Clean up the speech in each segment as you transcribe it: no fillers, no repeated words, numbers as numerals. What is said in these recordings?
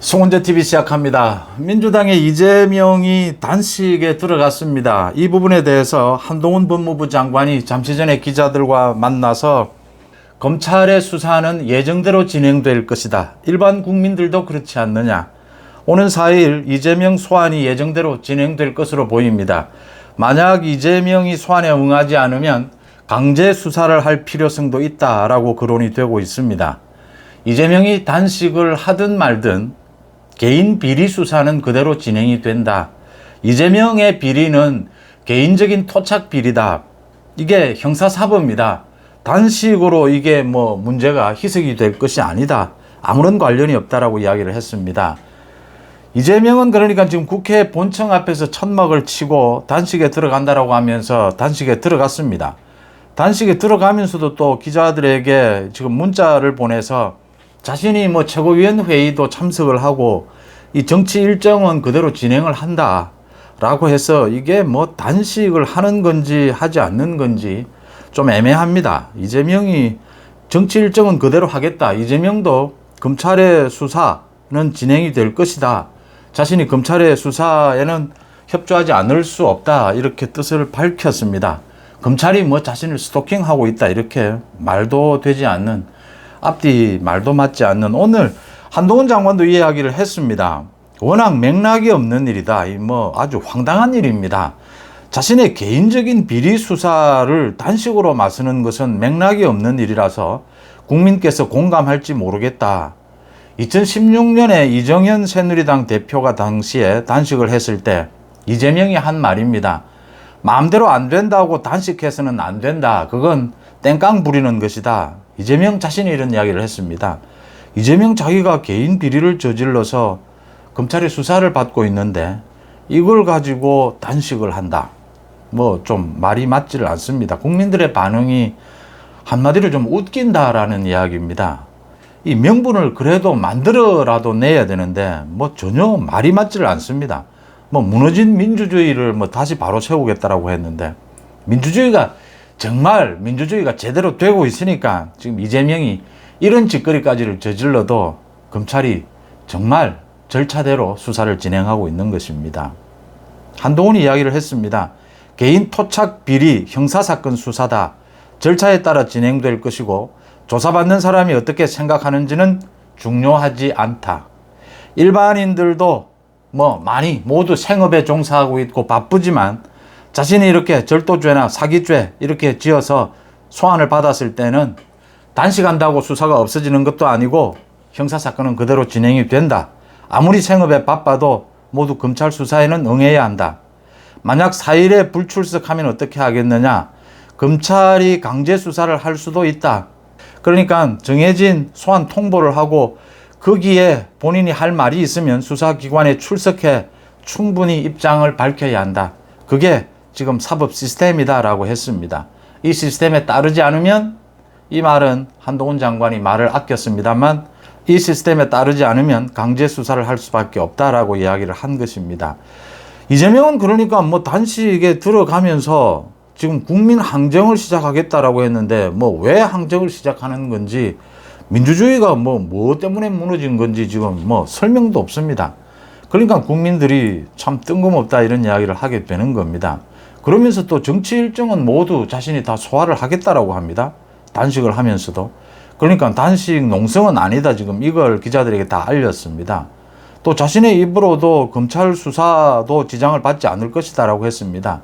송원재TV 시작합니다. 민주당의 이재명이 단식에 들어갔습니다. 이 부분에 대해서 한동훈 법무부 장관이 잠시 전에 기자들과 만나서 검찰의 수사는 예정대로 진행될 것이다. 일반 국민들도 그렇지 않느냐. 오는 4일 이재명 소환이 예정대로 진행될 것으로 보입니다. 만약 이재명이 소환에 응하지 않으면 강제 수사를 할 필요성도 있다라고 거론이 되고 있습니다. 이재명이 단식을 하든 말든 개인 비리 수사는 그대로 진행이 된다. 이재명의 비리는 개인적인 토착 비리다. 이게 형사사법입니다. 단식으로 이게 문제가 희석이 될 것이 아니다. 아무런 관련이 없다라고 이야기를 했습니다. 이재명은 그러니까 지금 국회 본청 앞에서 천막을 치고 단식에 들어간다라고 하면서 단식에 들어갔습니다. 단식에 들어가면서도 또 기자들에게 지금 문자를 보내서 자신이 최고위원 회의도 참석을 하고 이 정치 일정은 그대로 진행을 한다 라고 해서 이게 단식을 하는 건지 하지 않는 건지 좀 애매합니다. 이재명이 정치 일정은 그대로 하겠다. 이재명도 검찰의 수사는 진행이 될 것이다. 자신이 검찰의 수사에는 협조하지 않을 수 없다. 이렇게 뜻을 밝혔습니다. 검찰이 자신을 스토킹하고 있다. 이렇게 말도 되지 않는 앞뒤 말도 맞지 않는 오늘 한동훈 장관도 이야기를 했습니다. 워낙 맥락이 없는 일이다. 아주 황당한 일입니다. 자신의 개인적인 비리 수사를 단식으로 맞서는 것은 맥락이 없는 일이라서 국민께서 공감할지 모르겠다. 2016년에 이정현 새누리당 대표가 당시에 단식을 했을 때 이재명이 한 말입니다. 마음대로 안 된다고 단식해서는 안 된다. 그건 땡깡 부리는 것이다. 이재명 자신이 이런 이야기를 했습니다. 이재명 자기가 개인 비리를 저질러서 검찰의 수사를 받고 있는데 이걸 가지고 단식을 한다. 좀 말이 맞지를 않습니다. 국민들의 반응이 한마디로 좀 웃긴다라는 이야기입니다. 이 명분을 그래도 만들어라도 내야 되는데 전혀 말이 맞지를 않습니다. 무너진 민주주의를 다시 바로 세우겠다라고 했는데 민주주의가 제대로 되고 있으니까 지금 이재명이 이런 짓거리까지를 저질러도 검찰이 정말 절차대로 수사를 진행하고 있는 것입니다. 한동훈이 이야기를 했습니다. 개인 토착 비리 형사사건 수사다. 절차에 따라 진행될 것이고 조사받는 사람이 어떻게 생각하는지는 중요하지 않다. 일반인들도 많이 모두 생업에 종사하고 있고 바쁘지만 자신이 이렇게 절도죄나 사기죄 이렇게 지어서 소환을 받았을 때는 단식한다고 수사가 없어지는 것도 아니고 형사사건은 그대로 진행이 된다. 아무리 생업에 바빠도 모두 검찰 수사에는 응해야 한다. 만약 4일에 불출석하면 어떻게 하겠느냐. 검찰이 강제 수사를 할 수도 있다. 그러니까 정해진 소환 통보를 하고 거기에 본인이 할 말이 있으면 수사기관에 출석해 충분히 입장을 밝혀야 한다. 그게 지금 사법 시스템이다라고 했습니다. 이 시스템에 따르지 않으면 이 말은 한동훈 장관이 말을 아꼈습니다만 이 시스템에 따르지 않으면 강제 수사를 할 수밖에 없다라고 이야기를 한 것입니다. 이재명은 그러니까 단식에 들어가면서 지금 국민 항쟁을 시작하겠다라고 했는데 왜 항쟁을 시작하는 건지 민주주의가 뭐 때문에 무너진 건지 지금 설명도 없습니다. 그러니까 국민들이 참 뜬금없다 이런 이야기를 하게 되는 겁니다. 그러면서 또 정치 일정은 모두 자신이 다 소화를 하겠다라고 합니다. 단식을 하면서도. 그러니까 단식 농성은 아니다. 지금 이걸 기자들에게 다 알렸습니다. 또 자신의 입으로도 검찰 수사도 지장을 받지 않을 것이다라고 했습니다.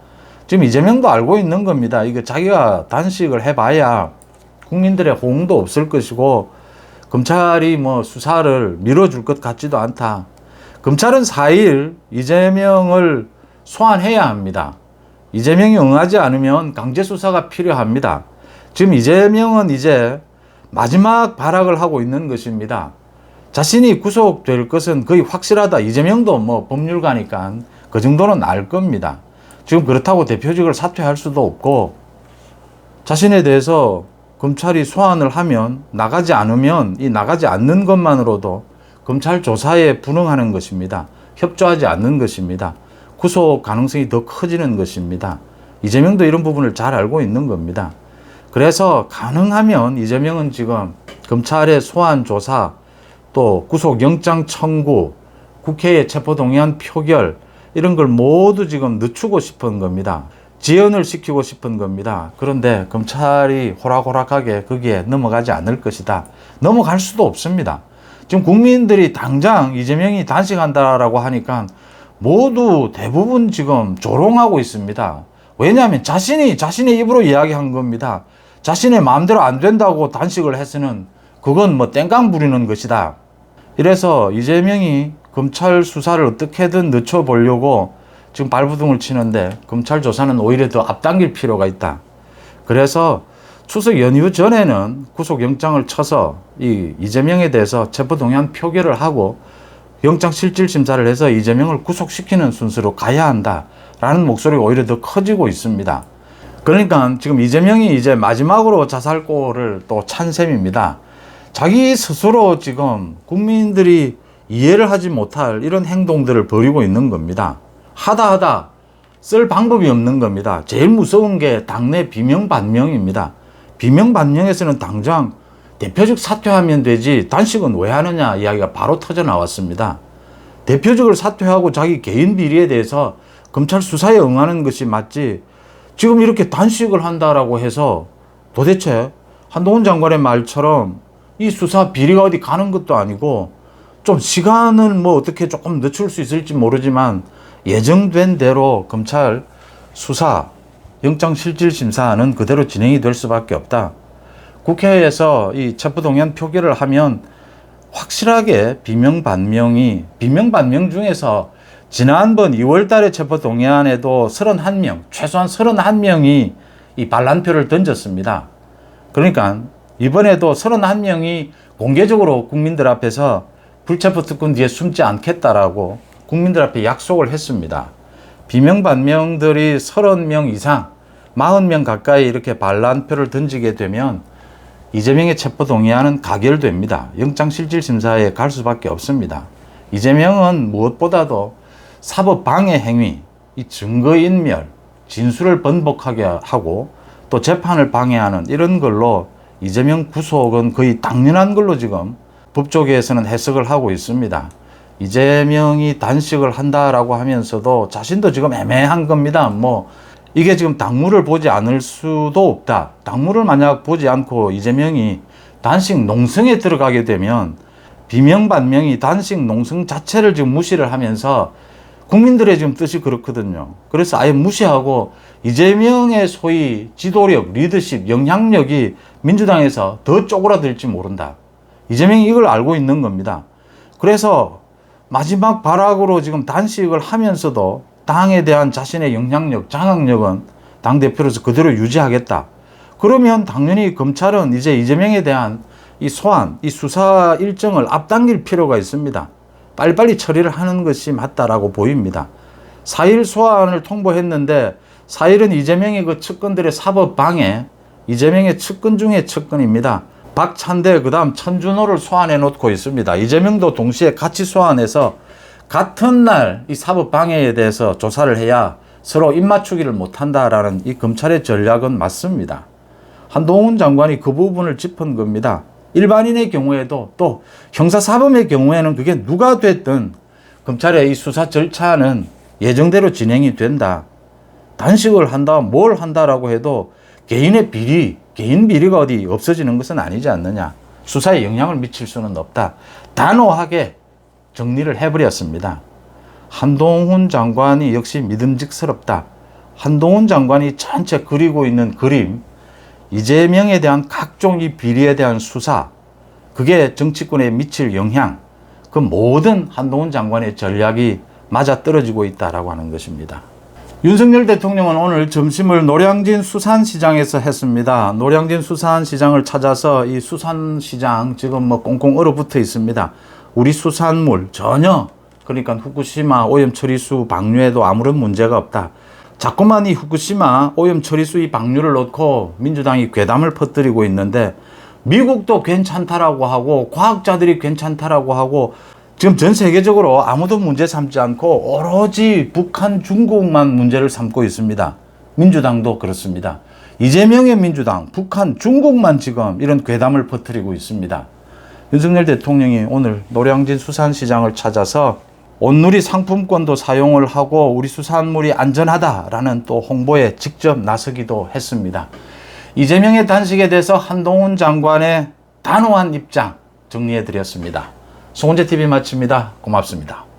지금 이재명도 알고 있는 겁니다. 이거 자기가 단식을 해봐야 국민들의 호응도 없을 것이고 검찰이 수사를 밀어줄 것 같지도 않다. 검찰은 4일 이재명을 소환해야 합니다. 이재명이 응하지 않으면 강제 수사가 필요합니다. 지금 이재명은 이제 마지막 발악을 하고 있는 것입니다. 자신이 구속될 것은 거의 확실하다. 이재명도 법률가니까 그 정도는 알 겁니다. 지금 그렇다고 대표직을 사퇴할 수도 없고 자신에 대해서 검찰이 소환을 하면 나가지 않으면 이 나가지 않는 것만으로도 검찰 조사에 불응하는 것입니다. 협조하지 않는 것입니다. 구속 가능성이 더 커지는 것입니다. 이재명도 이런 부분을 잘 알고 있는 겁니다. 그래서 가능하면 이재명은 지금 검찰의 소환 조사 또 구속영장 청구, 국회의 체포동의안 표결 이런 걸 모두 지금 늦추고 싶은 겁니다. 지연을 시키고 싶은 겁니다. 그런데 검찰이 호락호락하게 거기에 넘어가지 않을 것이다. 넘어갈 수도 없습니다. 지금 국민들이 당장 이재명이 단식한다라고 하니까 모두 대부분 지금 조롱하고 있습니다. 왜냐하면 자신의 입으로 이야기한 겁니다. 자신의 마음대로 안 된다고 단식을 해서는 그건 뭐 땡깡 부리는 것이다. 이래서 이재명이 검찰 수사를 어떻게든 늦춰보려고 지금 발부둥을 치는데 검찰 조사는 오히려 더 앞당길 필요가 있다. 그래서 추석 연휴 전에는 구속영장을 쳐서 이재명에 대해서 체포동의안 표결을 하고 영장실질심사를 해서 이재명을 구속시키는 순서로 가야 한다라는 목소리가 오히려 더 커지고 있습니다. 그러니까 지금 이재명이 이제 마지막으로 자살골을 또 찬 셈입니다. 자기 스스로 지금 국민들이 이해를 하지 못할 이런 행동들을 벌이고 있는 겁니다. 하다 쓸 방법이 없는 겁니다. 제일 무서운 게 당내 비명반명입니다. 비명반명에서는 당장 대표직 사퇴하면 되지 단식은 왜 하느냐 이야기가 바로 터져 나왔습니다. 대표직을 사퇴하고 자기 개인 비리에 대해서 검찰 수사에 응하는 것이 맞지, 지금 이렇게 단식을 한다라고 해서 도대체 한동훈 장관의 말처럼 이 수사 비리가 어디 가는 것도 아니고 좀 시간을 뭐 어떻게 조금 늦출 수 있을지 모르지만 예정된 대로 검찰 수사 영장실질심사는 그대로 진행이 될 수밖에 없다. 국회에서 이 체포동의안 표결을 하면 확실하게 비명반명 중에서 지난번 2월 달에 체포동의안에도 31명, 최소한 31명이 이 반란표를 던졌습니다. 그러니까 이번에도 31명이 공개적으로 국민들 앞에서 불체포 특권 뒤에 숨지 않겠다라고 국민들 앞에 약속을 했습니다. 비명반명들이 30명 이상, 40명 가까이 이렇게 반란표를 던지게 되면 이재명의 체포동의안은 가결됩니다. 영장실질심사에 갈 수밖에 없습니다. 이재명은 무엇보다도 사법방해 행위, 이 증거인멸, 진술을 번복하게 하고 또 재판을 방해하는 이런 걸로 이재명 구속은 거의 당연한 걸로 지금 법조계에서는 해석을 하고 있습니다. 이재명이 단식을 한다라고 하면서도 자신도 지금 애매한 겁니다. 뭐 이게 지금 당무를 보지 않을 수도 없다. 당무를 만약 보지 않고 이재명이 단식 농성에 들어가게 되면 비명반명이 단식 농성 자체를 지금 무시를 하면서 국민들의 지금 뜻이 그렇거든요. 그래서 아예 무시하고 이재명의 소위 지도력, 리더십, 영향력이 민주당에서 더 쪼그라들지 모른다. 이재명이 이걸 알고 있는 겁니다. 그래서 마지막 발악으로 지금 단식을 하면서도 당에 대한 자신의 영향력, 장악력은 당대표로서 그대로 유지하겠다. 그러면 당연히 검찰은 이제 이재명에 대한 이 소환, 이 수사 일정을 앞당길 필요가 있습니다. 빨리빨리 처리를 하는 것이 맞다라고 보입니다. 4일 소환을 통보했는데 4일은 이재명의 그 측근들의 사법방해, 이재명의 측근 중에 측근입니다. 박찬대, 그 다음 천준호를 소환해 놓고 있습니다. 이재명도 동시에 같이 소환해서 같은 날 이 사법방해에 대해서 조사를 해야 서로 입맞추기를 못한다라는 이 검찰의 전략은 맞습니다. 한동훈 장관이 그 부분을 짚은 겁니다. 일반인의 경우에도 또 형사사범의 경우에는 그게 누가 됐든 검찰의 이 수사 절차는 예정대로 진행이 된다. 단식을 한다, 뭘 한다라고 해도 개인의 비리, 개인 비리가 어디 없어지는 것은 아니지 않느냐. 수사에 영향을 미칠 수는 없다. 단호하게 정리를 해버렸습니다. 한동훈 장관이 역시 믿음직스럽다. 한동훈 장관이 전체 그리고 있는 그림, 이재명에 대한 각종 이 비리에 대한 수사, 그게 정치권에 미칠 영향, 그 모든 한동훈 장관의 전략이 맞아떨어지고 있다라고 하는 것입니다. 윤석열 대통령은 오늘 점심을 노량진 수산시장에서 했습니다. 노량진 수산시장을 찾아서 이 수산시장 지금 뭐 꽁꽁 얼어붙어 있습니다. 우리 수산물 전혀, 그러니까 후쿠시마 오염처리수 방류에도 아무런 문제가 없다. 자꾸만 이 후쿠시마 오염처리수 이 방류를 놓고 민주당이 괴담을 퍼뜨리고 있는데 미국도 괜찮다라고 하고 과학자들이 괜찮다라고 하고 지금 전 세계적으로 아무도 문제 삼지 않고 오로지 북한, 중국만 문제를 삼고 있습니다. 민주당도 그렇습니다. 이재명의 민주당, 북한, 중국만 지금 이런 괴담을 퍼뜨리고 있습니다. 윤석열 대통령이 오늘 노량진 수산시장을 찾아서 온누리 상품권도 사용을 하고 우리 수산물이 안전하다라는 또 홍보에 직접 나서기도 했습니다. 이재명의 단식에 대해서 한동훈 장관의 단호한 입장 정리해 드렸습니다. 송은재TV 마칩니다. 고맙습니다.